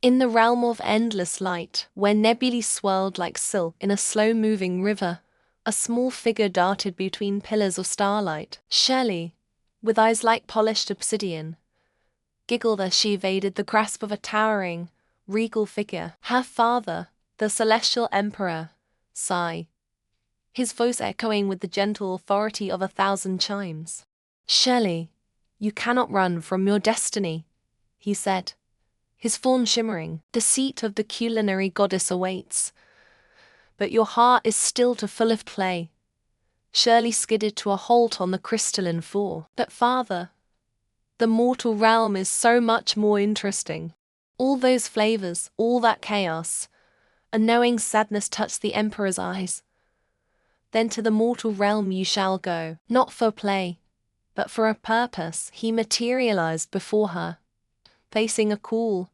In the realm of endless light, where nebulae swirled like silk in a slow-moving river, a small figure darted between pillars of starlight. Shirley, with eyes like polished obsidian, giggled as she evaded the grasp of a towering, regal figure. Her father, the celestial emperor, sighed, his voice echoing with the gentle authority of 1,000 chimes. "Shirley, you cannot run from your destiny," he said, his form shimmering. "The seat of the culinary goddess awaits, but your heart is still too full of clay." Shirley skidded to a halt on the crystalline floor. "But father, the mortal realm is so much more interesting. All those flavors, all that chaos." A knowing sadness touched the emperor's eyes. "Then to the mortal realm you shall go, not for play, but for a purpose." He materialized before her, placing a cool,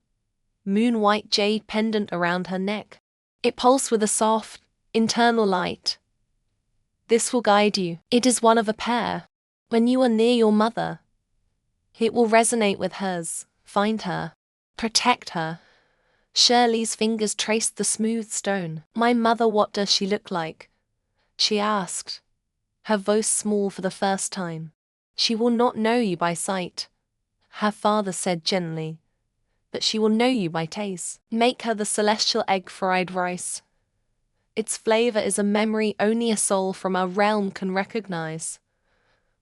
moon-white jade pendant around her neck. It pulsed with a soft, internal light. "This will guide you. It is one of a pair. When you are near your mother, it will resonate with hers. Find her. Protect her." Shirley's fingers traced the smooth stone. "My mother, what does she look like?" she asked, her voice small for the first time. "She will not know you by sight," her father said gently, "but she will know you by taste. Make her the celestial egg fried rice. Its flavor is a memory only a soul from our realm can recognize."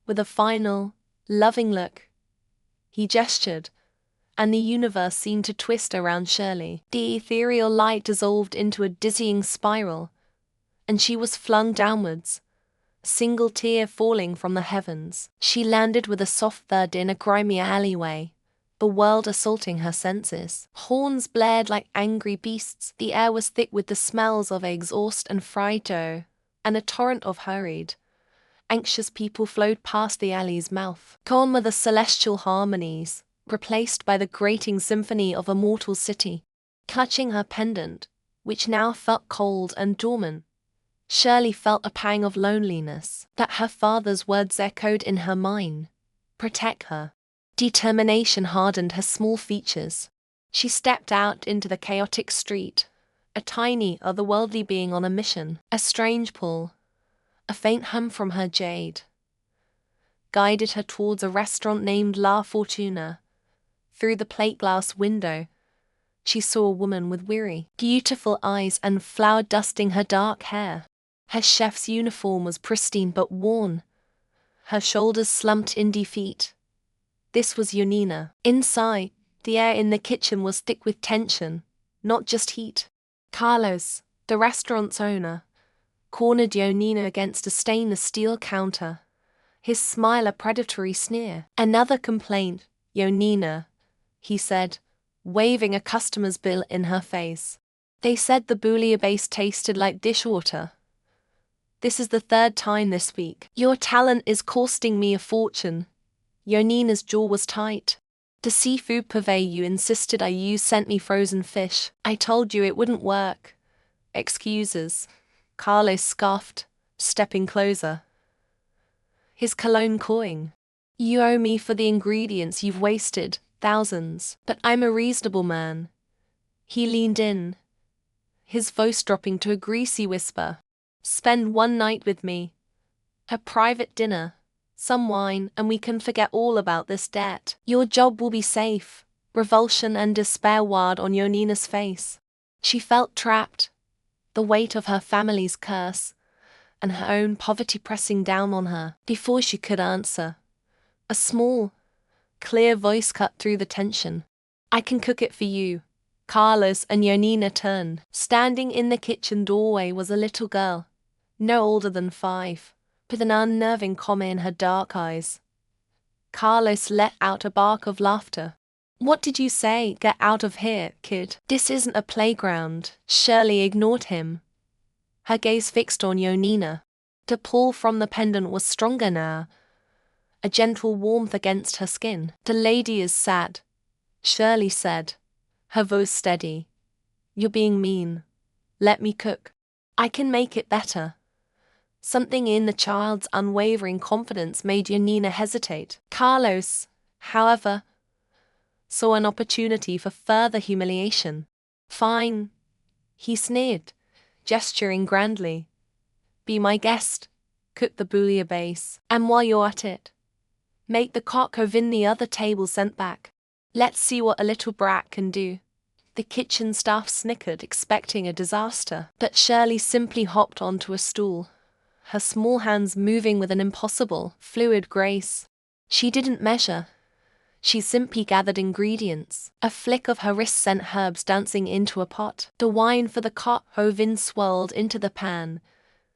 With a final, loving look, he gestured, and the universe seemed to twist around Shirley. The ethereal light dissolved into a dizzying spiral, and she was flung downwards, a single tear falling from the heavens. She landed with a soft thud in a grimy alleyway, the world assaulting her senses. Horns blared like angry beasts, the air was thick with the smells of exhaust and fried dough, and a torrent of hurried, anxious people flowed past the alley's mouth. Gone were the celestial harmonies, replaced by the grating symphony of a mortal city. Clutching her pendant, which now felt cold and dormant, Shirley felt a pang of loneliness. That her father's words echoed in her mind. Protect her. Determination hardened her small features. She stepped out into the chaotic street, a tiny, otherworldly being on a mission. A strange pull, a faint hum from her jade, guided her towards a restaurant named La Fortuna. Through the plate glass window, she saw a woman with weary, beautiful eyes and flour dusting her dark hair. Her chef's uniform was pristine but worn, her shoulders slumped in defeat. This was Yonina. Inside, the air in the kitchen was thick with tension, not just heat. Carlos, the restaurant's owner, cornered Yonina against a stainless steel counter, his smile a predatory sneer. "Another complaint, Yonina," he said, waving a customer's bill in her face. "They said the bouillabaisse tasted like dishwater. This is the third time this week. Your talent is costing me a fortune." Yonina's jaw was tight. "The seafood purvey you insisted I use sent me frozen fish. I told you it wouldn't work." "Excuses," Carlos scoffed, stepping closer, his cologne cawing. "You owe me for the ingredients you've wasted, thousands. But I'm a reasonable man." He leaned in, his voice dropping to a greasy whisper. "Spend one night with me. A private dinner, some wine, and we can forget all about this debt. Your job will be safe." Revulsion and despair warred on Yonina's face. She felt trapped, the weight of her family's curse, and her own poverty pressing down on her. Before she could answer, a small, clear voice cut through the tension. "I can cook it for you." Carlos and Yonina turned. Standing in the kitchen doorway was a little girl, no older than 5, with an unnerving comma in her dark eyes. Carlos let out a bark of laughter. "What did you say? Get out of here, kid. This isn't a playground." Shirley ignored him, her gaze fixed on Yonina. The pull from the pendant was stronger now, a gentle warmth against her skin. "The lady is sad," Shirley said, her voice steady. "You're being mean. Let me cook. I can make it better." Something in the child's unwavering confidence made Yonina hesitate. Carlos, however, saw an opportunity for further humiliation. Fine, he sneered, gesturing grandly. Be my guest, cook the bouillabaisse, and while you're at it, make the coq au vin the other table sent back. Let's see what a little brat can do. The kitchen staff snickered, expecting a disaster, but Shirley simply hopped onto a stool, her small hands moving with an impossible, fluid grace. She didn't measure. She simply gathered ingredients. A flick of her wrist sent herbs dancing into a pot. The wine for the coq au vin swirled into the pan,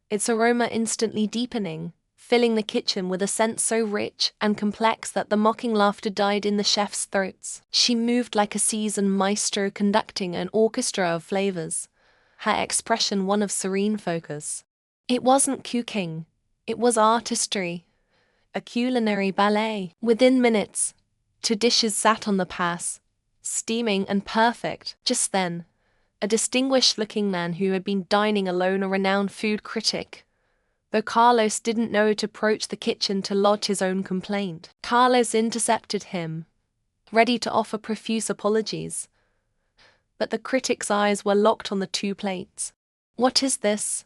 its aroma instantly deepening, filling the kitchen with a scent so rich and complex that the mocking laughter died in the chef's throats. She moved like a seasoned maestro conducting an orchestra of flavors, her expression one of serene focus. It wasn't cooking, it was artistry, a culinary ballet. Within minutes, 2 dishes sat on the pass, steaming and perfect. Just then, a distinguished-looking man who had been dining alone, a renowned food critic, though Carlos didn't know to approach the kitchen to lodge his own complaint. Carlos intercepted him, ready to offer profuse apologies. But the critic's eyes were locked on the 2 plates. What is this?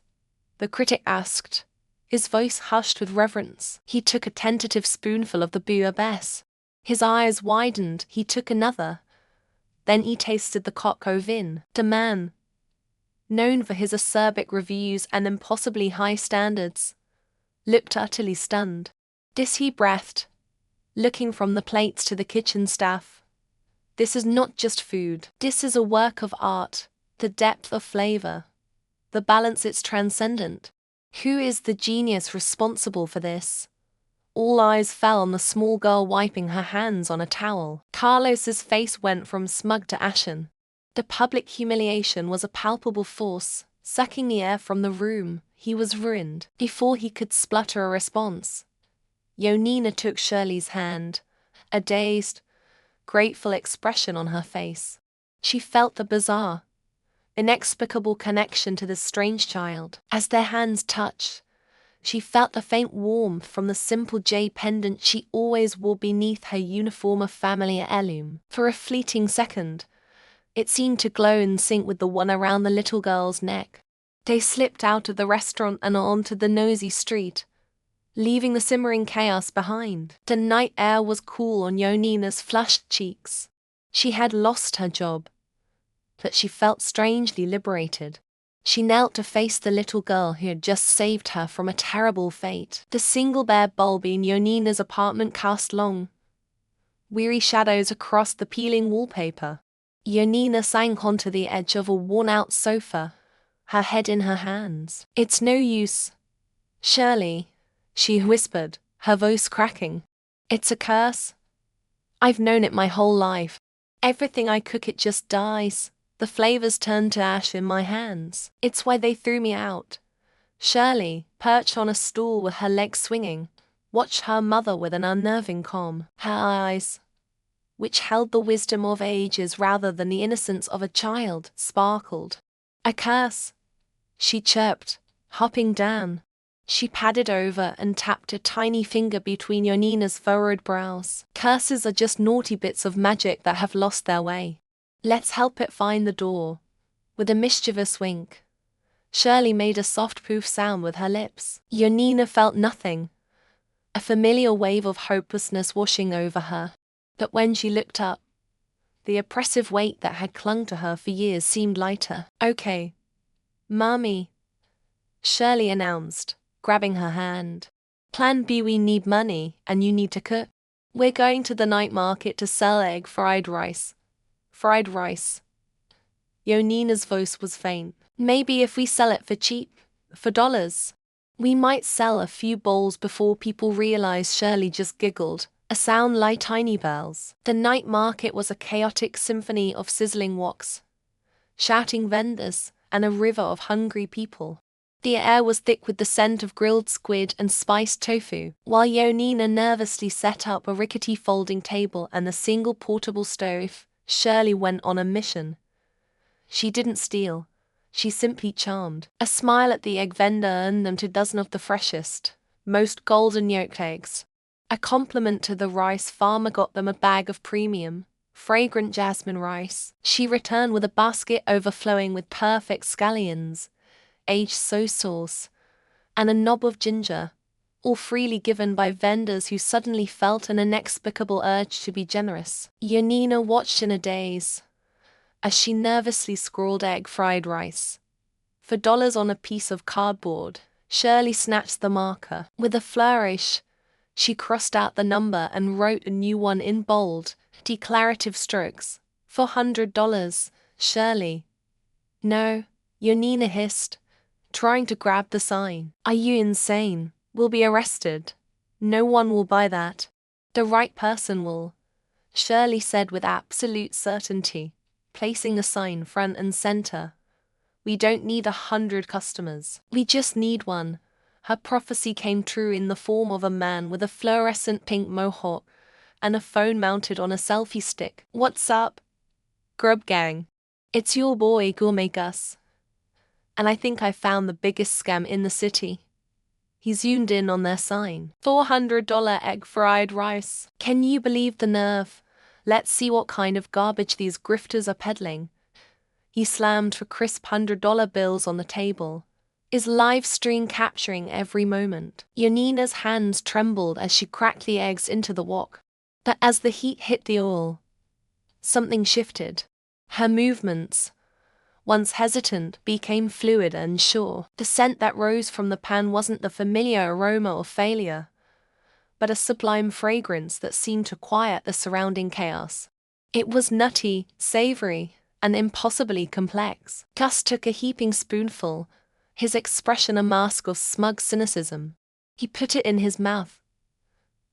The critic asked, his voice hushed with reverence. He took a tentative spoonful of the bouillabaisse. His eyes widened, he took another. Then he tasted the coq au vin. The man, known for his acerbic reviews and impossibly high standards, looked utterly stunned. This, he breathed, looking from the plates to the kitchen staff. This is not just food. This is a work of art, the depth of flavor, the balance, it's transcendent. Who is the genius responsible for this? All eyes fell on the small girl wiping her hands on a towel. Carlos's face went from smug to ashen. The public humiliation was a palpable force, sucking the air from the room. He was ruined. Before he could splutter a response, Yonina took Shirley's hand, a dazed, grateful expression on her face. She felt the bizarre, inexplicable connection to this strange child. As their hands touched, she felt the faint warmth from the simple jade pendant she always wore beneath her uniform of family heirloom. For a fleeting second, it seemed to glow in sync with the one around the little girl's neck. They slipped out of the restaurant and onto the nosy street, leaving the simmering chaos behind. The night air was cool on Yonina's flushed cheeks. She had lost her job, but she felt strangely liberated. She knelt to face the little girl who had just saved her from a terrible fate. The single bare bulb in Yonina's apartment cast long, weary shadows across the peeling wallpaper. Yonina sank onto the edge of a worn-out sofa, her head in her hands. It's no use, Shirley, she whispered, her voice cracking. It's a curse. I've known it my whole life. Everything I cook, it just dies. The flavors turn to ash in my hands. It's why they threw me out. Shirley, perched on a stool with her legs swinging, watched her mother with an unnerving calm. Her eyes, which held the wisdom of ages rather than the innocence of a child, sparkled. A curse, she chirped, hopping down. She padded over and tapped a tiny finger between Yonina's furrowed brows. Curses are just naughty bits of magic that have lost their way. Let's help it find the door. With a mischievous wink, Shirley made a soft poof sound with her lips. Yonina felt nothing, a familiar wave of hopelessness washing over her. But when she looked up, the oppressive weight that had clung to her for years seemed lighter. Okay, Mommy, Shirley announced, grabbing her hand. Plan B, we need money, and you need to cook. We're going to the night market to sell egg fried rice. Fried rice. Yonina's voice was faint. Maybe if we sell it for cheap, for dollars, we might sell a few bowls before people realize. Shirley just giggled, a sound like tiny bells. The night market was a chaotic symphony of sizzling woks, shouting vendors, and a river of hungry people. The air was thick with the scent of grilled squid and spiced tofu, while Yonina nervously set up a rickety folding table and a single portable stove. Shirley went on a mission. She didn't steal, she simply charmed. A smile at the egg vendor earned them 2 dozen of the freshest, most golden yolk eggs. A compliment to the rice farmer got them a bag of premium, fragrant jasmine rice. She returned with a basket overflowing with perfect scallions, aged soy sauce, and a knob of ginger, all freely given by vendors who suddenly felt an inexplicable urge to be generous. Yanina watched in a daze as she nervously scrawled egg fried rice for dollars on a piece of cardboard. Shirley snatched the marker. With a flourish, she crossed out the number and wrote a new one in bold, declarative strokes. $400, Shirley. No, Yanina hissed, trying to grab the sign. Are you insane? We'll be arrested. No one will buy that. The right person will, Shirley said with absolute certainty, placing the sign front and center. We don't need 100 customers. We just need one. Her prophecy came true in the form of a man with a fluorescent pink mohawk and a phone mounted on a selfie stick. What's up, Grub Gang? It's your boy Gourmet Gus. And I think I found the biggest scam in the city. He zoomed in on their sign. $400 egg fried rice. Can you believe the nerve? Let's see what kind of garbage these grifters are peddling. He slammed for crisp $100 bills on the table, his live stream capturing every moment. Yanina's hands trembled as she cracked the eggs into the wok. But as the heat hit the oil, something shifted. Her movements, once hesitant, became fluid and sure. The scent that rose from the pan wasn't the familiar aroma of failure, but a sublime fragrance that seemed to quiet the surrounding chaos. It was nutty, savory, and impossibly complex. Gus took a heaping spoonful, his expression a mask of smug cynicism. He put it in his mouth.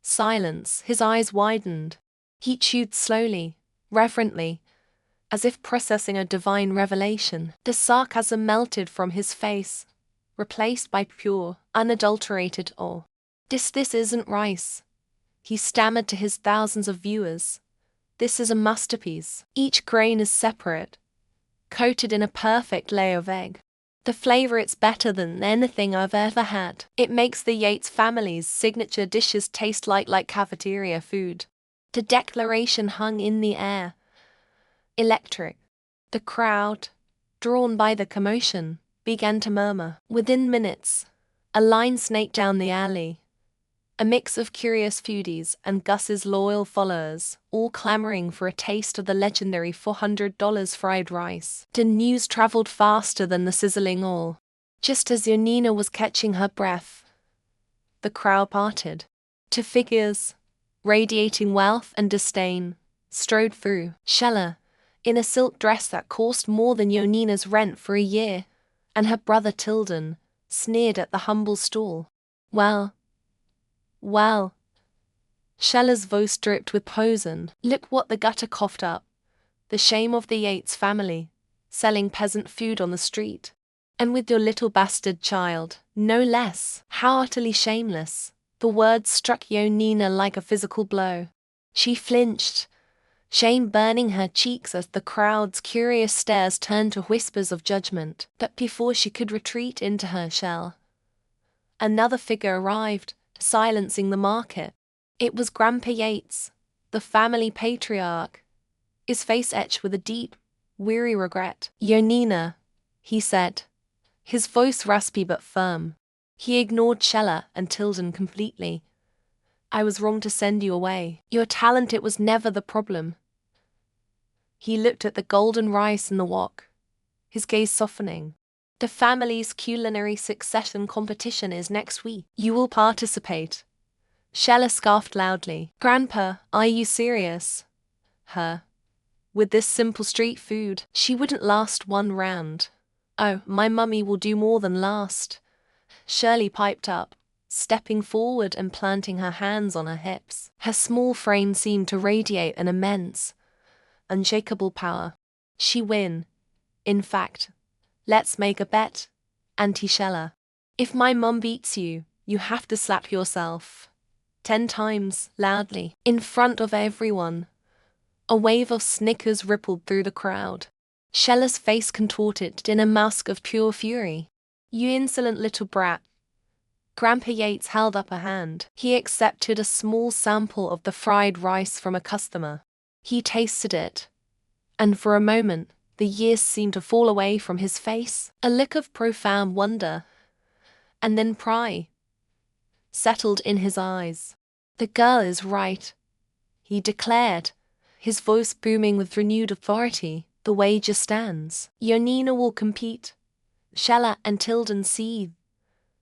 Silence, his eyes widened. He chewed slowly, reverently, as if processing a divine revelation. The sarcasm melted from his face, replaced by pure, unadulterated awe. This isn't rice, he stammered to his thousands of viewers. This is a masterpiece. Each grain is separate, coated in a perfect layer of egg. The flavor it's better than anything I've ever had. It makes the Yates family's signature dishes taste like cafeteria food. The declaration hung in the air, electric. The crowd, drawn by the commotion, began to murmur. Within minutes, a line snaked down the alley. A mix of curious foodies and Gus's loyal followers, all clamoring for a taste of the legendary $400 fried rice. The news traveled faster than the sizzling oil. Just as Yanina was catching her breath, the crowd parted. Two figures, radiating wealth and disdain, strode through. Shella, in a silk dress that cost more than Yanina's rent for a year, and her brother Tilden, sneered at the humble stall. Well, Shella's voice dripped with poison. Look what the gutter coughed up. The shame of the Yates family, selling peasant food on the street. And with your little bastard child, no less. How utterly shameless. The words struck Yanina like a physical blow. She flinched, shame burning her cheeks as the crowd's curious stares turned to whispers of judgment. But before she could retreat into her shell, another figure arrived, silencing the market. It was Grandpa Yates, the family patriarch, his face etched with a deep, weary regret. Yanina, he said, his voice raspy but firm. He ignored Shella and Tilden completely. I was wrong to send you away. Your talent, it was never the problem. He looked at the golden rice in the wok, his gaze softening. The family's culinary succession competition is next week. You will participate. Shella scoffed loudly. Grandpa, are you serious? With this simple street food, she wouldn't last one round. Oh, my mummy will do more than last. Shirley piped up, stepping forward and planting her hands on her hips. Her small frame seemed to radiate an immense, unshakable power. She win. In fact, let's make a bet, Auntie Shella. If my mum beats you, you have to slap yourself 10 times, loudly, in front of everyone. A wave of snickers rippled through the crowd. Shella's face contorted in a mask of pure fury. You insolent little brat. Grandpa Yates held up a hand. He accepted a small sample of the fried rice from a customer. He tasted it, and for a moment, the years seemed to fall away from his face. A look of profound wonder, and then pride, settled in his eyes. The girl is right, he declared, his voice booming with renewed authority. The wager stands. Yonina will compete. Shella and Tilden seethe,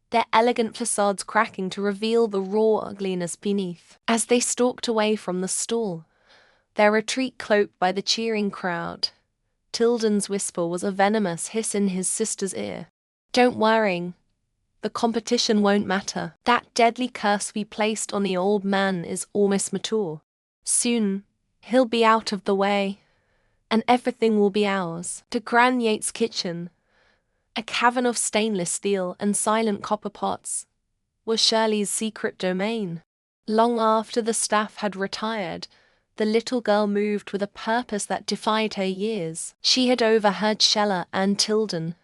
their elegant facades cracking to reveal the raw ugliness beneath. As they stalked away from the stall, their retreat cloaked by the cheering crowd, Tilden's whisper was a venomous hiss in his sister's ear. Don't worry, the competition won't matter. That deadly curse we placed on the old man is almost mature. Soon, he'll be out of the way, and everything will be ours. The Grand Yates kitchen, a cavern of stainless steel and silent copper pots, was Shirley's secret domain. Long after the staff had retired, the little girl moved with a purpose that defied her years. She had overheard Shella and Tilden,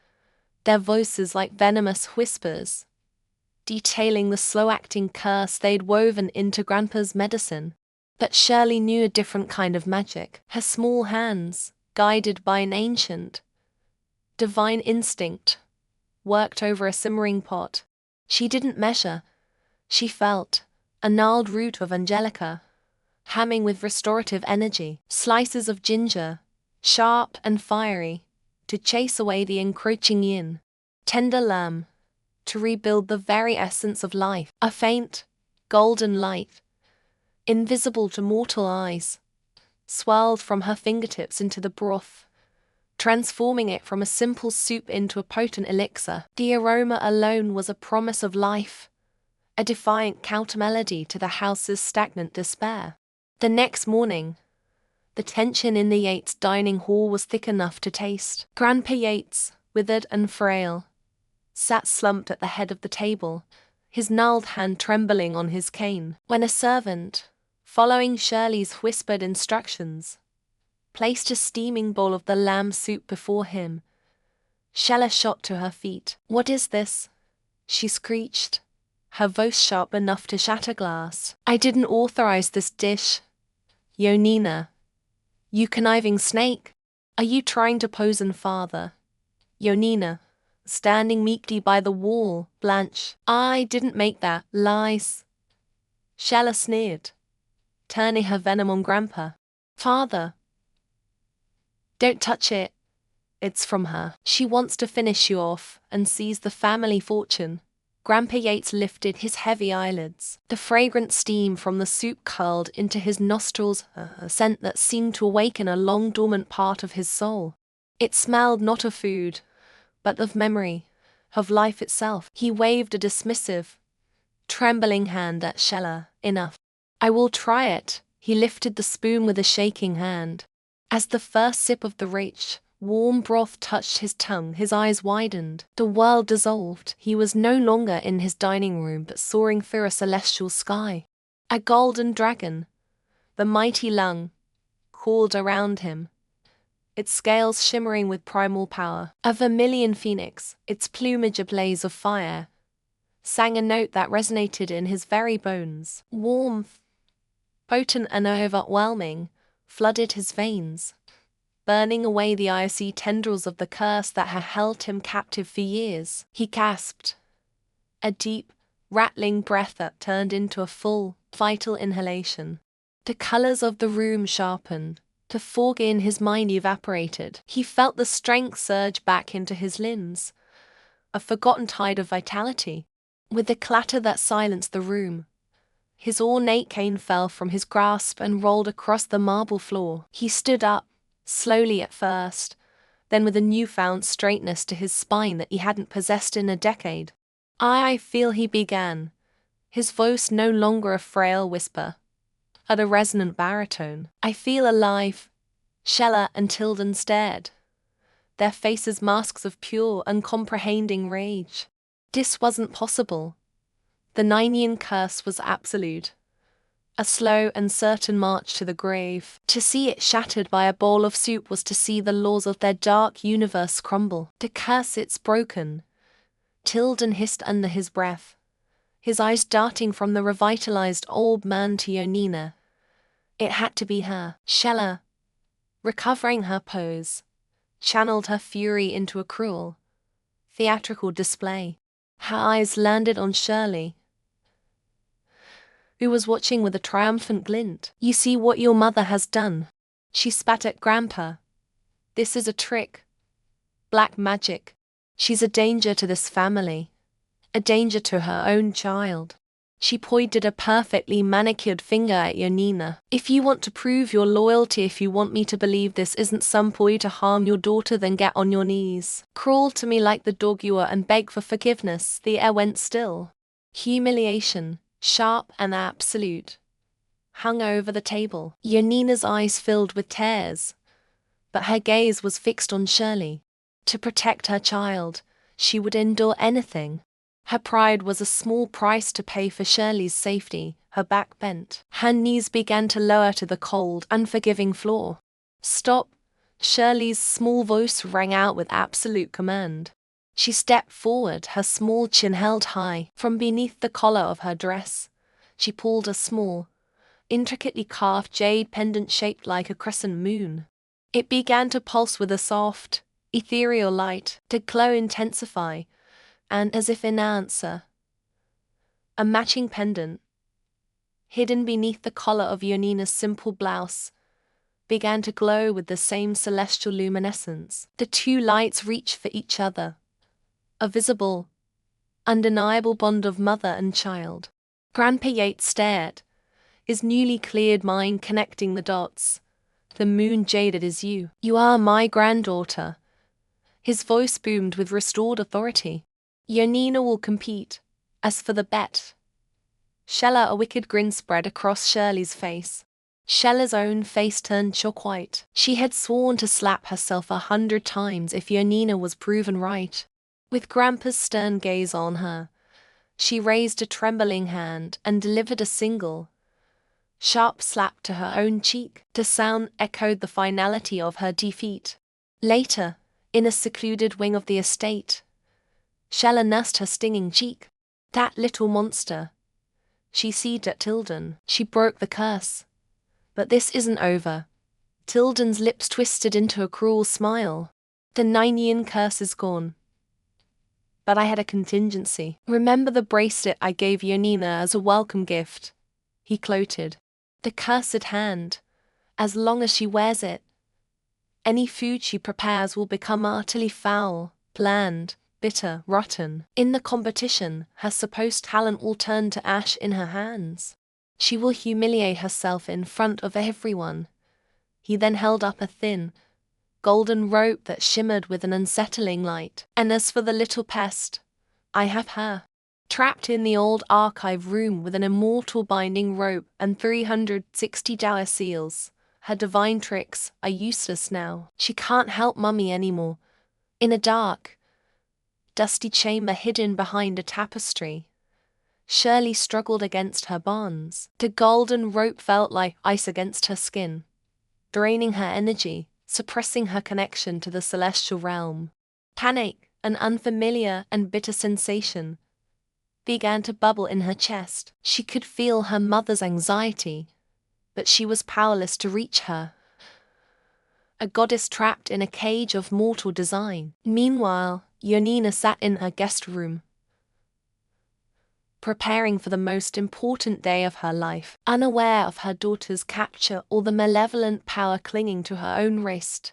their voices like venomous whispers, detailing the slow-acting curse they'd woven into Grandpa's medicine. But Shirley knew a different kind of magic. Her small hands, guided by an ancient, divine instinct, worked over a simmering pot. She didn't measure, she felt, a gnarled root of angelica, hamming with restorative energy, slices of ginger, sharp and fiery, to chase away the encroaching yin, tender lamb, to rebuild the very essence of life. A faint, golden light, invisible to mortal eyes, swirled from her fingertips into the broth, transforming it from a simple soup into a potent elixir. The aroma alone was a promise of life, a defiant countermelody to the house's stagnant despair. The next morning, the tension in the Yates dining hall was thick enough to taste. Grandpa Yates, withered and frail, sat slumped at the head of the table, his gnarled hand trembling on his cane. When a servant, following Shirley's whispered instructions, placed a steaming bowl of the lamb soup before him, Shella shot to her feet. "What is this?" she screeched, her voice sharp enough to shatter glass. "I didn't authorize this dish. Yonina, you conniving snake. Are you trying to poison father?" Yonina, standing meekly by the wall, blanched. "I didn't make that." "Lies." Shella sneered, turning her venom on Grandpa. "Father, don't touch it. It's from her. She wants to finish you off and seize the family fortune." Grandpa Yates lifted his heavy eyelids. The fragrant steam from the soup curled into his nostrils, a scent that seemed to awaken a long-dormant part of his soul. It smelled not of food, but of memory, of life itself. He waved a dismissive, trembling hand at Shella. "Enough. I will try it." He lifted the spoon with a shaking hand. As the first sip of the rich, warm broth touched his tongue, his eyes widened. The world dissolved. He was no longer in his dining room but soaring through a celestial sky. A golden dragon, the mighty lung, called around him, its scales shimmering with primal power. A vermilion phoenix, its plumage a blaze of fire, sang a note that resonated in his very bones. Warmth, potent and overwhelming, flooded his veins, burning away the icy tendrils of the curse that had held him captive for years. He gasped, a deep, rattling breath that turned into a full, vital inhalation. The colors of the room sharpened, the fog in his mind evaporated. He felt the strength surge back into his limbs, a forgotten tide of vitality. With the clatter that silenced the room, his ornate cane fell from his grasp and rolled across the marble floor. He stood up, slowly at first, then with a newfound straightness to his spine that he hadn't possessed in a decade. "I feel," he began, his voice no longer a frail whisper, but a resonant baritone. "I feel alive." Shella and Tilden stared, their faces masks of pure, uncomprehending rage. This wasn't possible. The Ninean curse was absolute. A slow and certain march to the grave. To see it shattered by a bowl of soup was to see the laws of their dark universe crumble. "The curse, it's broken," Tilden hissed under his breath, his eyes darting from the revitalized old man to Yonina. It had to be her. Shella, recovering her pose, channeled her fury into a cruel, theatrical display. Her eyes landed on Shirley, who was watching with a triumphant glint. "You see what your mother has done?" She spat at Grandpa. "This is a trick. Black magic. She's a danger to this family. A danger to her own child." She pointed a perfectly manicured finger at Yonina. "If you want to prove your loyalty, if you want me to believe this isn't some ploy to harm your daughter, then get on your knees. Crawl to me like the dog you are and beg for forgiveness." The air went still. Humiliation, sharp and absolute, hung over the table. Yonina's eyes filled with tears, but her gaze was fixed on Shirley. To protect her child, she would endure anything. Her pride was a small price to pay for Shirley's safety. Her back bent. Her knees began to lower to the cold, unforgiving floor. "Stop!" Shirley's small voice rang out with absolute command. She stepped forward, her small chin held high. From beneath the collar of her dress, she pulled a small, intricately carved jade pendant shaped like a crescent moon. It began to pulse with a soft, ethereal light, to glow, intensify, and as if in answer, a matching pendant, hidden beneath the collar of Yonina's simple blouse, began to glow with the same celestial luminescence. The two lights reached for each other, a visible, undeniable bond of mother and child. Grandpa Yates stared, his newly cleared mind connecting the dots. "The moon jaded is you. You are my granddaughter." His voice boomed with restored authority. "Yonina will compete. As for the bet..." Shella, a wicked grin spread across Shirley's face. Shella's own face turned chalk white. She had sworn to slap herself 100 times if Yonina was proven right. With Grandpa's stern gaze on her, she raised a trembling hand and delivered a single, sharp slap to her own cheek. The sound echoed the finality of her defeat. Later, in a secluded wing of the estate, Shella nursed her stinging cheek. "That little monster," she seethed at Tilden. "She broke the curse. But this isn't over." Tilden's lips twisted into a cruel smile. "The Ninean curse is gone. But I had a contingency. Remember the bracelet I gave Yonina as a welcome gift?" He gloated. "The cursed hand. As long as she wears it, any food she prepares will become utterly foul, bland, bitter, rotten. In the competition, her supposed talent will turn to ash in her hands. She will humiliate herself in front of everyone." He then held up a thin, golden rope that shimmered with an unsettling light. "And as for the little pest, I have her, trapped in the old archive room with an immortal binding rope and 360 Dower seals. Her divine tricks are useless now. She can't help Mummy anymore. In a dark, dusty chamber hidden behind a tapestry, Shirley struggled against her bonds. The golden rope felt like ice against her skin, draining her energy, suppressing her connection to the celestial realm. Panic, an unfamiliar and bitter sensation, began to bubble in her chest. She could feel her mother's anxiety, but she was powerless to reach her. A goddess trapped in a cage of mortal design. Meanwhile, Yonina sat in her guest room, preparing for the most important day of her life, unaware of her daughter's capture or the malevolent power clinging to her own wrist.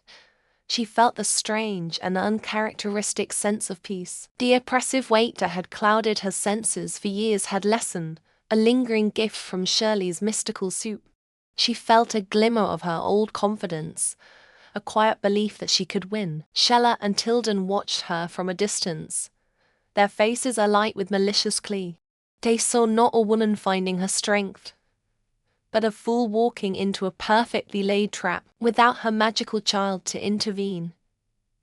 She felt the strange and uncharacteristic sense of peace. The oppressive weight that had clouded her senses for years had lessened, a lingering gift from Shirley's mystical soup. She felt a glimmer of her old confidence, a quiet belief that she could win. Shella and Tilden watched her from a distance, their faces alight with malicious glee. They saw not a woman finding her strength, but a fool walking into a perfectly laid trap, without her magical child to intervene.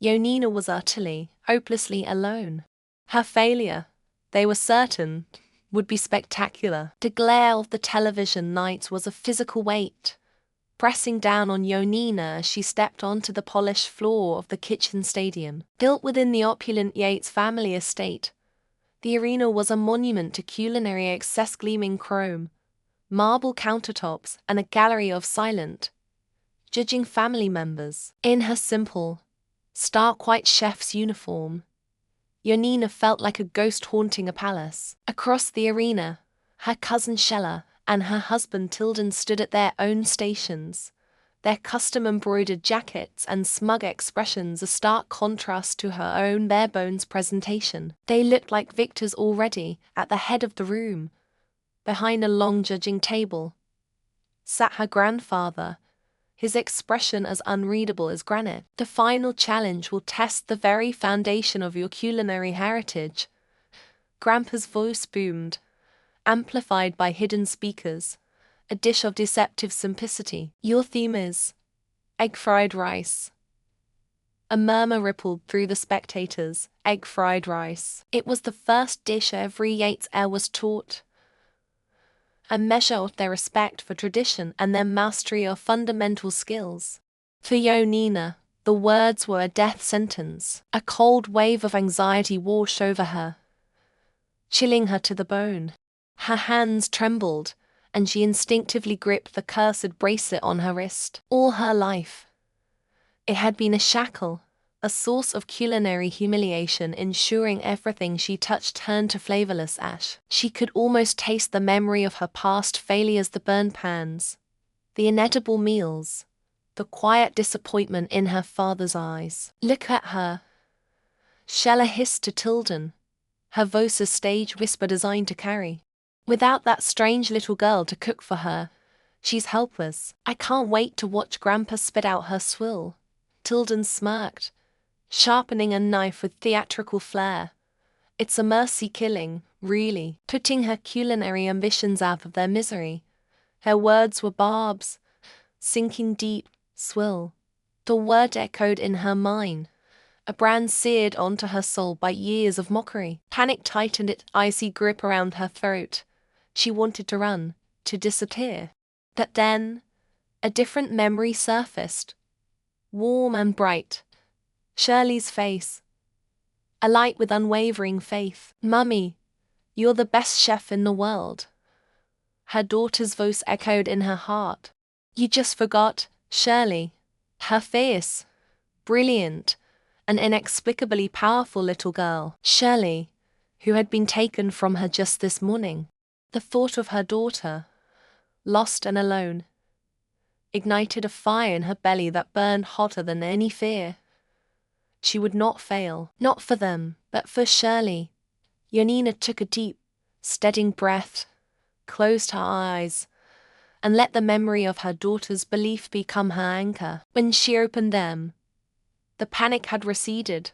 Yonina was utterly, hopelessly alone. Her failure, they were certain, would be spectacular. The glare of the television nights was a physical weight, pressing down on Yonina as she stepped onto the polished floor of the kitchen stadium. Built within the opulent Yates family estate, the arena was a monument to culinary excess, gleaming chrome, marble countertops, and a gallery of silent, judging family members. In her simple, stark white chef's uniform, Yonina felt like a ghost haunting a palace. Across the arena, her cousin Shella and her husband Tilden stood at their own stations, their custom-embroidered jackets and smug expressions a stark contrast to her own bare-bones presentation. They looked like victors already. At the head of the room, behind a long judging table, sat her grandfather, his expression as unreadable as granite. The final challenge will test the very foundation of your culinary heritage. Grandpa's voice boomed, amplified by hidden speakers, a dish of deceptive simplicity. Your theme is egg fried rice. A murmur rippled through the spectators. Egg fried rice. It was the first dish every Yates heir was taught, a measure of their respect for tradition and their mastery of fundamental skills. For Yonina, the words were a death sentence. A cold wave of anxiety washed over her, chilling her to the bone. Her hands trembled, and she instinctively gripped the cursed bracelet on her wrist. All her life, it had been a shackle, a source of culinary humiliation, ensuring everything she touched turned to flavorless ash. She could almost taste the memory of her past failures, the burned pans, the inedible meals, the quiet disappointment in her father's eyes. Look at her, Shella hissed to Tilden, her voice a stage whisper designed to carry. Without that strange little girl to cook for her, she's helpless. I can't wait to watch Grandpa spit out her swill. Tilden smirked, sharpening a knife with theatrical flair. It's a mercy killing, really, putting her culinary ambitions out of their misery. Her words were barbs, sinking deep. Swill. The word echoed in her mind, a brand seared onto her soul by years of mockery. Panic tightened its icy grip around her throat. She wanted to run, to disappear. But then, a different memory surfaced, warm and bright. Shirley's face, alight with unwavering faith. Mummy, you're the best chef in the world. Her daughter's voice echoed in her heart. You just forgot, Shirley. Her face, brilliant, an inexplicably powerful little girl. Shirley, who had been taken from her just this morning. The thought of her daughter, lost and alone, ignited a fire in her belly that burned hotter than any fear. She would not fail, not for them, but for Shirley. Yonina took a deep, steadying breath, closed her eyes, and let the memory of her daughter's belief become her anchor. When she opened them, the panic had receded,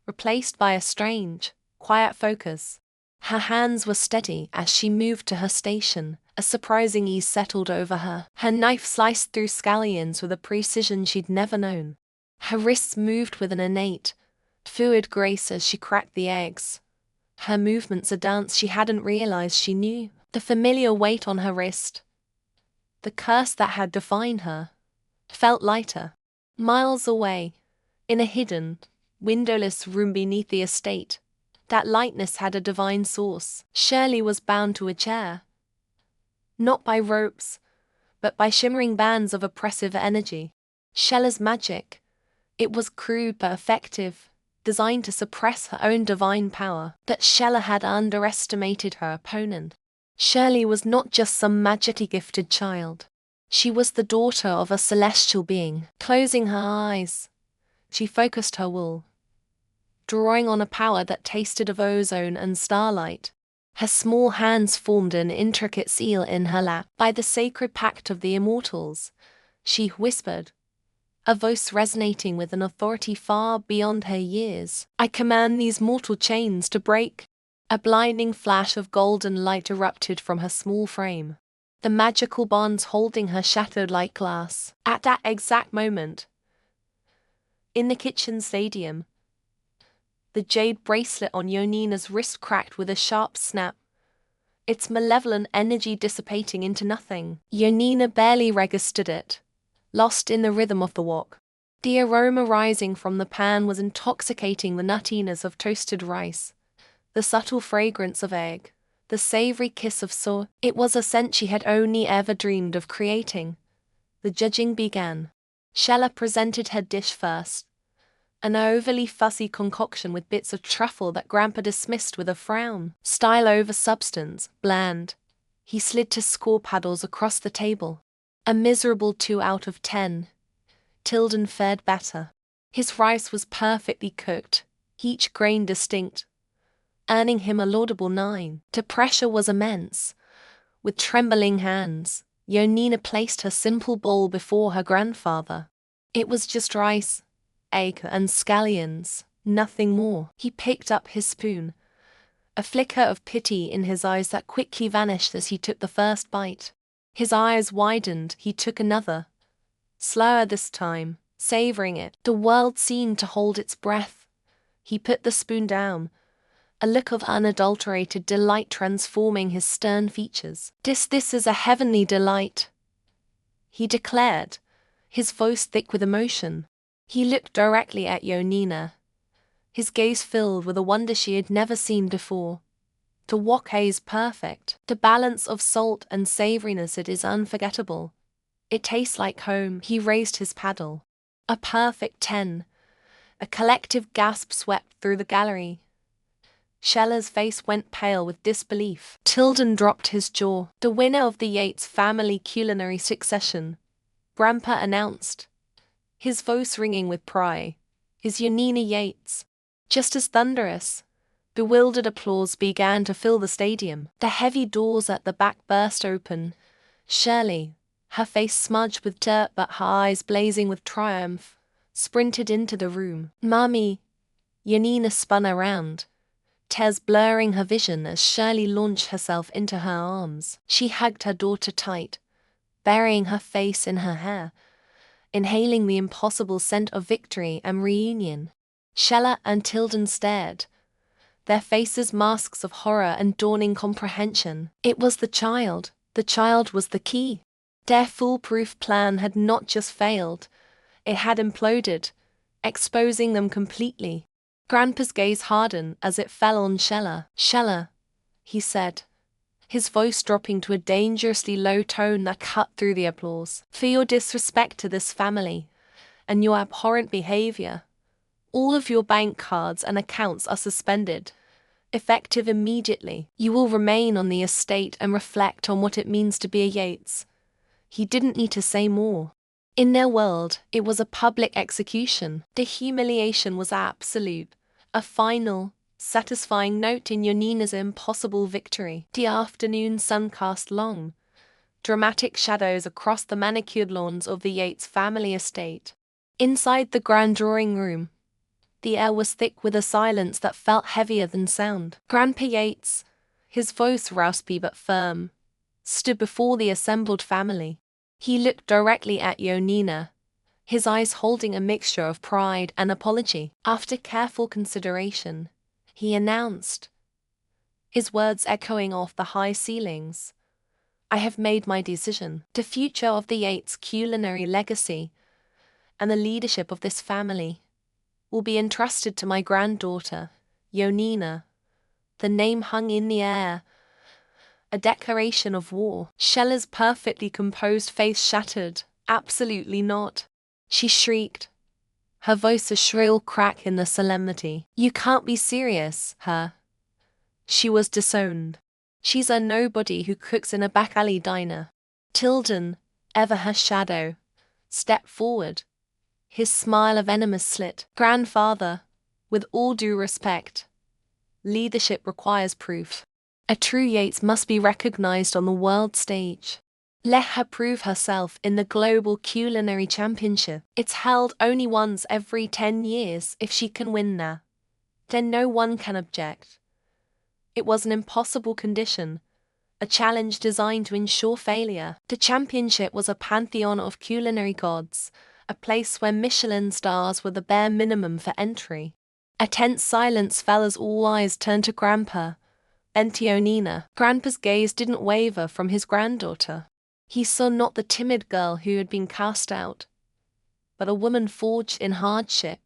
replaced by a strange, quiet focus. Her hands were steady as she moved to her station. A surprising ease settled over her. Her knife sliced through scallions with a precision she'd never known. Her wrists moved with an innate, fluid grace as she cracked the eggs. Her movements a dance she hadn't realized she knew. The familiar weight on her wrist, the curse that had defined her, felt lighter. Miles away, in a hidden, windowless room beneath the estate, that lightness had a divine source. Shirley was bound to a chair, not by ropes, but by shimmering bands of oppressive energy. Shella's magic, it was crude but effective, designed to suppress her own divine power. But Shella had underestimated her opponent. Shirley was not just some magically gifted child. She was the daughter of a celestial being. Closing her eyes, she focused her will, drawing on a power that tasted of ozone and starlight. Her small hands formed an intricate seal in her lap. By the sacred pact of the immortals, she whispered, a voice resonating with an authority far beyond her years. I command these mortal chains to break. A blinding flash of golden light erupted from her small frame. The magical bonds holding her shattered like glass. At that exact moment, in the kitchen stadium, the jade bracelet on Yonina's wrist cracked with a sharp snap, its malevolent energy dissipating into nothing. Yonina barely registered it, lost in the rhythm of the wok. The aroma rising from the pan was intoxicating, the nuttiness of toasted rice, the subtle fragrance of egg, The savory kiss of soy. It was a scent she had only ever dreamed of creating. The judging began. Shella presented her dish first. An overly fussy concoction with bits of truffle that Grandpa dismissed with a frown. Style over substance, bland. He slid to score paddles across the table. A miserable 2 out of 10. Tilden fared better. His rice was perfectly cooked, each grain distinct, earning him a laudable 9. The pressure was immense. With trembling hands, Yonina placed her simple bowl before her grandfather. It was just rice, egg and scallions, nothing more. He picked up his spoon, a flicker of pity in his eyes that quickly vanished as he took the first bite. His eyes widened, he took another. Slower this time, savoring it. The world seemed to hold its breath. He put the spoon down, a look of unadulterated delight transforming his stern features. This is a heavenly delight, he declared, his voice thick with emotion. He looked directly at Yonina, his gaze filled with a wonder she had never seen before. The wok is perfect. The balance of salt and savoriness, it is unforgettable. It tastes like home. He raised his paddle. A perfect 10. A collective gasp swept through the gallery. Shella's face went pale with disbelief. Tilden dropped his jaw. The winner of the Yates family culinary succession, Grandpa announced, his voice ringing with pride, is Yonina Yates. Just as thunderous, bewildered applause began to fill the stadium. The heavy doors at the back burst open. Shirley, her face smudged with dirt but her eyes blazing with triumph, sprinted into the room. "Mommy!" Yonina spun around, tears blurring her vision as Shirley launched herself into her arms. She hugged her daughter tight, burying her face in her hair, inhaling the impossible scent of victory and reunion. Shella and Tilden stared, their faces masks of horror and dawning comprehension. It was the child. The child was the key. Their foolproof plan had not just failed, it had imploded, exposing them completely. Grandpa's gaze hardened as it fell on Shella. "Shella," he said, his voice dropping to a dangerously low tone that cut through the applause. "For your disrespect to this family, and your abhorrent behavior, all of your bank cards and accounts are suspended, effective immediately. You will remain on the estate and reflect on what it means to be a Yates." He didn't need to say more. In their world, it was a public execution. The humiliation was absolute, a final, satisfying note in Yonina's impossible victory. The afternoon sun cast long, dramatic shadows across the manicured lawns of the Yates family estate. Inside the grand drawing room, the air was thick with a silence that felt heavier than sound. Grandpa Yates, his voice raspy but firm, stood before the assembled family. He looked directly at Yonina, his eyes holding a mixture of pride and apology. After careful consideration, he announced, his words echoing off the high ceilings, "I have made my decision. The future of the Yates culinary legacy and the leadership of this family will be entrusted to my granddaughter, Yonina." The name hung in the air, a declaration of war. Shella's perfectly composed face shattered. "Absolutely not," she shrieked, her voice a shrill crack in the solemnity. "You can't be serious, her." She was disowned. "She's a nobody who cooks in a back alley diner." Tilden, ever her shadow, stepped forward, his smile a venomous slit. "Grandfather, with all due respect, leadership requires proof. A true Yates must be recognized on the world stage. Let her prove herself in the Global Culinary Championship. It's held only once every 10 years. If she can win there, then no one can object." It was an impossible condition, a challenge designed to ensure failure. The championship was a pantheon of culinary gods, a place where Michelin stars were the bare minimum for entry. A tense silence fell as all eyes turned to Grandpa and to Yonina. Grandpa's gaze didn't waver from his granddaughter. He saw not the timid girl who had been cast out, but a woman forged in hardship,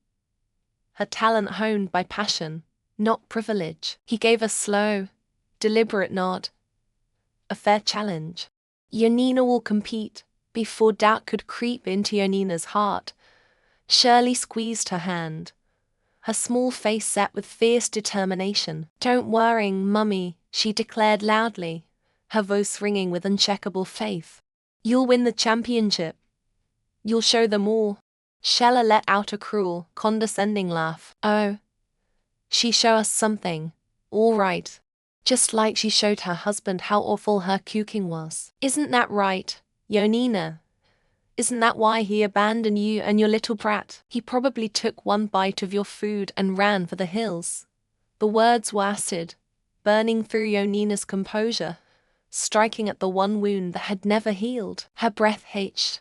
her talent honed by passion, not privilege. He gave a slow, deliberate nod. A fair challenge. Yonina will compete. Before doubt could creep into Yonina's heart, Shirley squeezed her hand, her small face set with fierce determination. "Don't worry, Mummy," she declared loudly, her voice ringing with unshakable faith. "You'll win the championship. You'll show them all." Shella let out a cruel, condescending laugh. "Oh, she show us something, all right. Just like she showed her husband how awful her cooking was. Isn't that right, Yonina? Isn't that why he abandoned you and your little brat? He probably took one bite of your food and ran for the hills." The words were acid, burning through Yonina's composure, striking at the one wound that had never healed. Her breath hitched,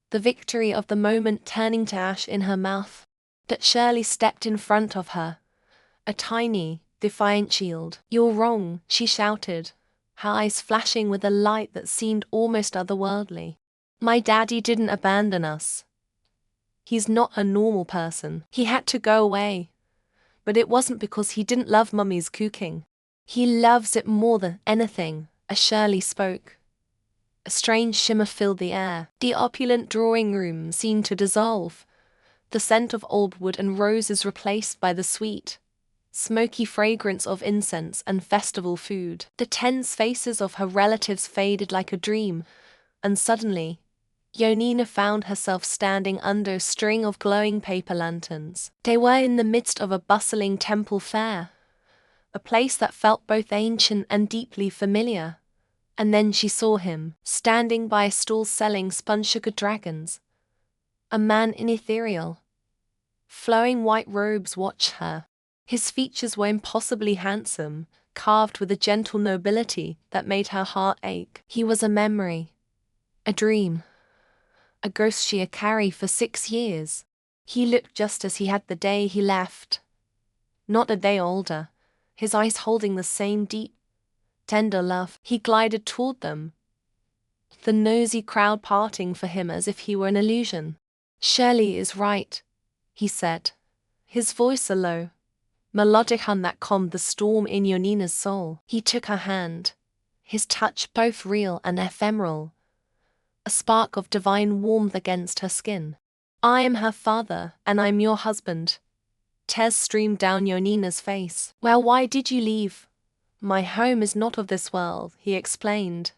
the victory of the moment turning to ash in her mouth. But Shirley stepped in front of her, a tiny, defiant shield. "You're wrong," she shouted, her eyes flashing with a light that seemed almost otherworldly. "My daddy didn't abandon us. He's not a normal person. He had to go away. But it wasn't because he didn't love Mummy's cooking. He loves it more than anything," as Shirley spoke. A strange shimmer filled the air. The opulent drawing room seemed to dissolve, the scent of old wood and roses replaced by the sweet, smoky fragrance of incense and festival food. The tense faces of her relatives faded like a dream, and suddenly, Yonina found herself standing under a string of glowing paper lanterns. They were in the midst of a bustling temple fair, a place that felt both ancient and deeply familiar. And then she saw him, standing by a stall selling spun-sugar dragons. A man in ethereal, flowing white robes watched her. His features were impossibly handsome, carved with a gentle nobility that made her heart ache. He was a memory, a dream, a ghost she had carried for 6 years. He looked just as he had the day he left, not a day older, his eyes holding the same deep, tender love. He glided toward them, the nosy crowd parting for him as if he were an illusion. "Shirley is right," he said, his voice a low, melodic hum that calmed the storm in Yonina's soul. He took her hand, his touch both real and ephemeral, a spark of divine warmth against her skin. "I am her father, and I'm your husband." Tears streamed down Yonina's face. "Well, why did you leave?" "My home is not of this world," he explained,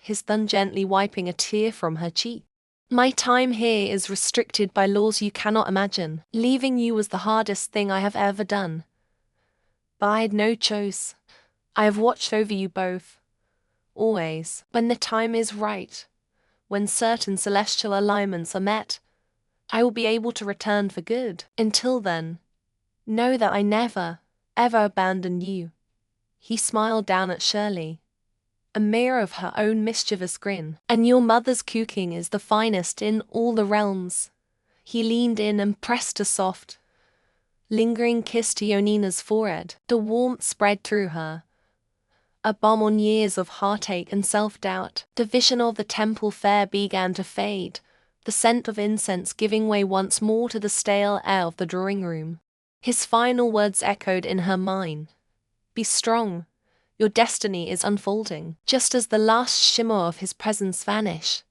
his thumb gently wiping a tear from her cheek. "My time here is restricted by laws you cannot imagine. Leaving you was the hardest thing I have ever done. But I had no choice. I have watched over you both, always. When the time is right, when certain celestial alignments are met, I will be able to return for good. Until then, know that I never, ever abandoned you." He smiled down at Shirley, a mirror of her own mischievous grin. "And your mother's cooking is the finest in all the realms." He leaned in and pressed a soft, lingering kiss to Yonina's forehead. The warmth spread through her, a balm on years of heartache and self-doubt. The vision of the temple fair began to fade, the scent of incense giving way once more to the stale air of the drawing room. His final words echoed in her mind. "Be strong. Your destiny is unfolding." Just as the last shimmer of his presence vanished,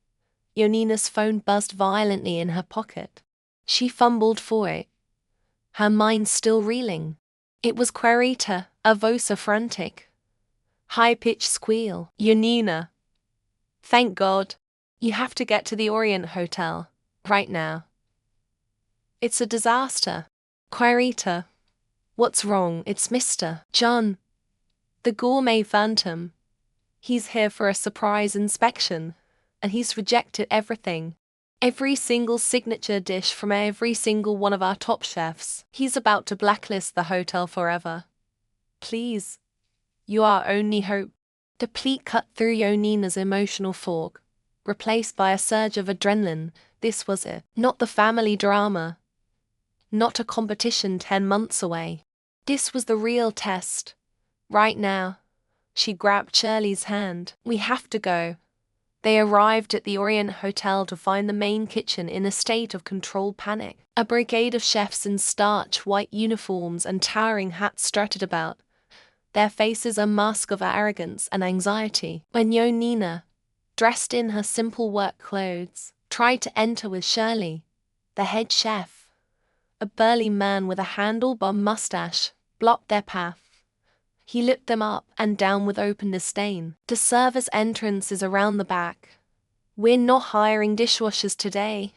Yonina's phone buzzed violently in her pocket. She fumbled for it, her mind still reeling. It was Querita, a voice, a frantic, high-pitched squeal. "Yonina. Thank God. You have to get to the Orient Hotel, right now. It's a disaster." "Querita. What's wrong?" "It's Mr. John, the gourmet phantom. He's here for a surprise inspection, and he's rejected everything. Every single signature dish from every single one of our top chefs. He's about to blacklist the hotel forever. Please, you are our only hope." The pleat cut through Yonina's emotional fog, replaced by a surge of adrenaline. This was it. Not the family drama. Not a competition 10 months away. This was the real test. Right now. She grabbed Shirley's hand. "We have to go." They arrived at the Orient Hotel to find the main kitchen in a state of controlled panic. A brigade of chefs in starch white uniforms and towering hats strutted about, their faces a mask of arrogance and anxiety. When Yonina, dressed in her simple work clothes, tried to enter with Shirley, the head chef, a burly man with a handlebar mustache, blocked their path. He looked them up and down with open disdain. "The service entrance is around the back. We're not hiring dishwashers today,"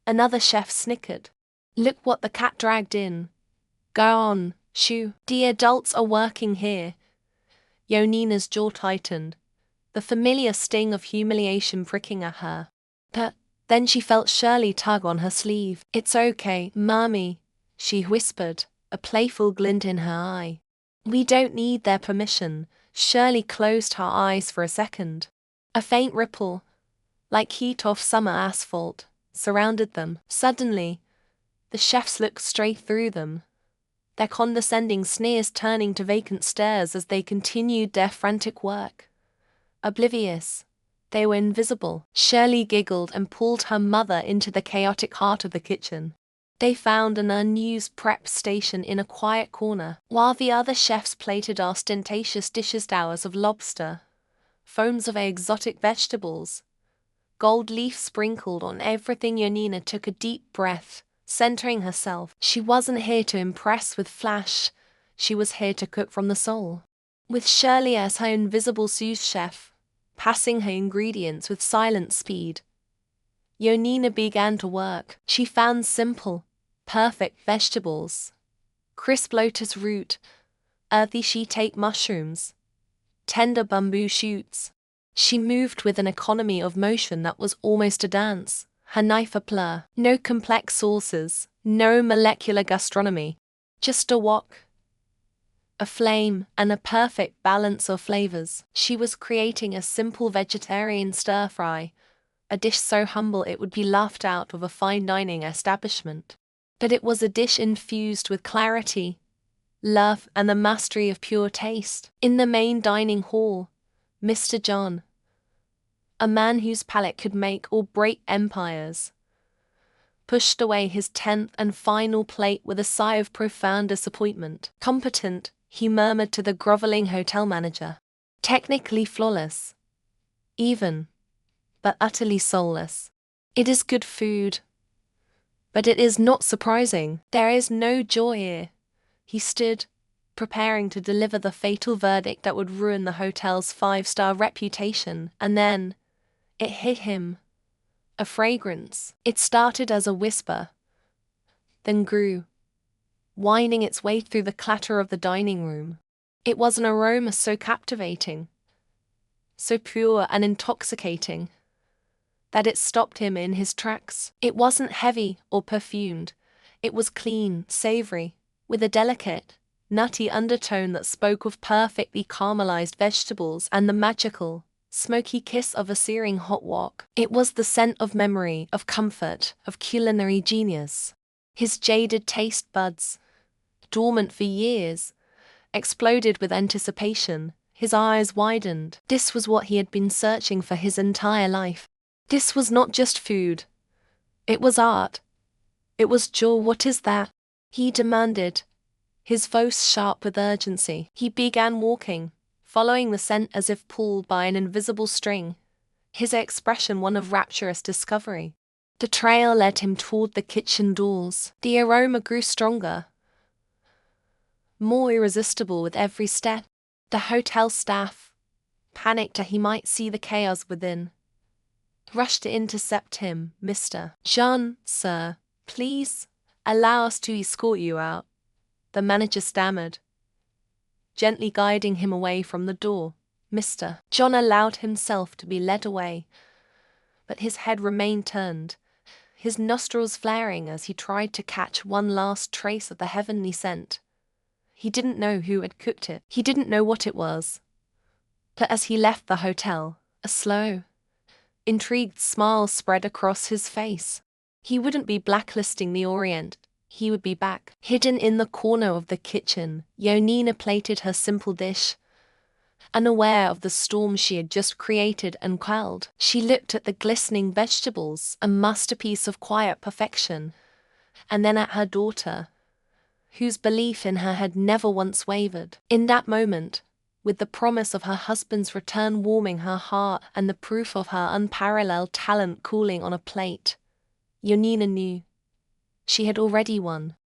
another chef snickered. "Look what the cat dragged in. Go on, shoo. The adults are working here." Yonina's jaw tightened, the familiar sting of humiliation pricking at her. But then she felt Shirley tug on her sleeve. "It's okay, Mommy," she whispered, a playful glint in her eye. "We don't need their permission." Shirley closed her eyes for a second. A faint ripple, like heat off summer asphalt, surrounded them. Suddenly, the chefs looked straight through them, their condescending sneers turning to vacant stares as they continued their frantic work. Oblivious, they were invisible. Shirley giggled and pulled her mother into the chaotic heart of the kitchen. They found an unused prep station in a quiet corner, while the other chefs plated ostentatious dishes, towers of lobster, foams of exotic vegetables, gold leaf sprinkled on everything. Yonina took a deep breath, centering herself. She wasn't here to impress with flash, she was here to cook from the soul. With Shirley as her invisible sous chef, passing her ingredients with silent speed, Yonina began to work. She found simple, perfect vegetables, crisp lotus root, earthy shiitake mushrooms, tender bamboo shoots. She moved with an economy of motion that was almost a dance, her knife a plur. No complex sauces, no molecular gastronomy, just a wok, a flame, and a perfect balance of flavors. She was creating a simple vegetarian stir-fry, a dish so humble it would be laughed out of a fine dining establishment. But it was a dish infused with clarity, love, and the mastery of pure taste. In the main dining hall, Mr. John, a man whose palate could make or break empires, pushed away his 10th and final plate with a sigh of profound disappointment. "Competent," he murmured to the groveling hotel manager. "Technically flawless. Even, but utterly soulless. It is good food, but it is not surprising. There is no joy here." He stood, preparing to deliver the fatal verdict that would ruin the hotel's 5-star reputation, and then it hit him. A fragrance. It started as a whisper, then grew, winding its way through the clatter of the dining room. It was an aroma so captivating, so pure and intoxicating, that it stopped him in his tracks. It wasn't heavy or perfumed. It was clean, savory, with a delicate, nutty undertone that spoke of perfectly caramelized vegetables and the magical, smoky kiss of a searing hot wok. It was the scent of memory, of comfort, of culinary genius. His jaded taste buds, dormant for years, exploded with anticipation. His eyes widened. This was what he had been searching for his entire life. This was not just food. It was art. It was joy. "What is that?" he demanded, his voice sharp with urgency. He began walking, following the scent as if pulled by an invisible string, his expression one of rapturous discovery. The trail led him toward the kitchen doors. The aroma grew stronger, more irresistible with every step. The hotel staff, panicked that he might see the chaos within, rushed to intercept him. "Mr. John, sir, please allow us to escort you out," the manager stammered, gently guiding him away from the door. Mr. John allowed himself to be led away, but his head remained turned, his nostrils flaring as he tried to catch one last trace of the heavenly scent. He didn't know who had cooked it. He didn't know what it was. But as he left the hotel, a slow, intrigued smile spread across his face. He wouldn't be blacklisting the Orient. He would be back. Hidden in the corner of the kitchen, Yonina plated her simple dish, unaware of the storm she had just created and quelled. She looked at the glistening vegetables, a masterpiece of quiet perfection, and then at her daughter, whose belief in her had never once wavered. In that moment, with the promise of her husband's return warming her heart and the proof of her unparalleled talent cooling on a plate, Yonina knew she had already won.